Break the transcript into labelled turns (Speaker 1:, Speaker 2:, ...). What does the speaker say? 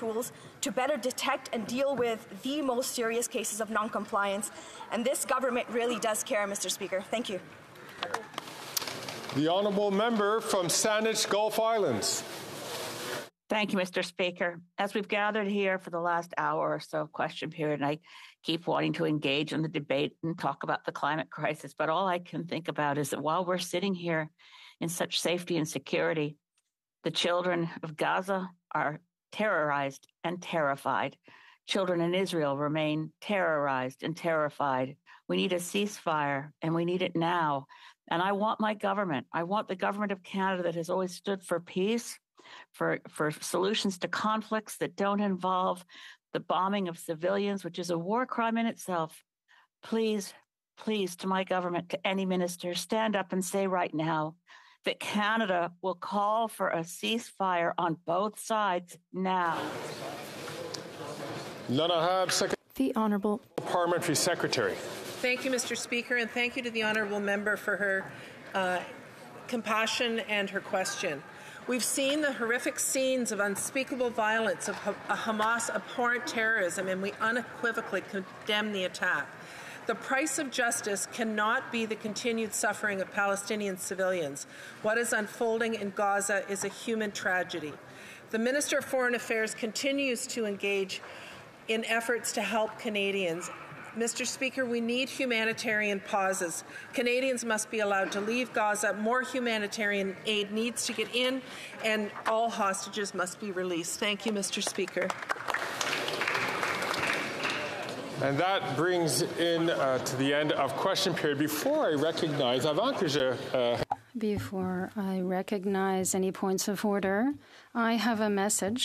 Speaker 1: tools to better detect and deal with the most serious cases of noncompliance. And this government really does care, Mr. Speaker. Thank you.
Speaker 2: The honourable member from Saanich Gulf Islands.
Speaker 3: Thank you, Mr. Speaker. As we've gathered here for the last hour or so question period, and I keep wanting to engage in the debate and talk about the climate crisis, but all I can think about is that while we're sitting here in such safety and security, the children of Gaza are terrorized and terrified. Children in Israel remain terrorized and terrified. We need a ceasefire, and we need it now. And I want my government, I want the government of Canada that has always stood for peace, for solutions to conflicts that don't involve the bombing of civilians, which is a war crime in itself. Please, please, to my government, to any minister, stand up and say right now that Canada will call for a ceasefire on both sides now.
Speaker 4: The Honourable
Speaker 2: Parliamentary Secretary.
Speaker 5: Thank you, Mr. Speaker, and thank you to the honourable member for her compassion and her question. We've seen the horrific scenes of unspeakable violence of Hamas abhorrent terrorism, and we unequivocally condemn the attack. The price of justice cannot be the continued suffering of Palestinian civilians. What is unfolding in Gaza is a human tragedy. The Minister of Foreign Affairs continues to engage in efforts to help Canadians. Mr. Speaker, we need humanitarian pauses. Canadians must be allowed to leave Gaza. More humanitarian aid needs to get in, and all hostages must be released. Thank you, Mr. Speaker.
Speaker 2: And that brings in to the end of question period. Before I recognize,
Speaker 4: Before I recognize any points of order, I have a message.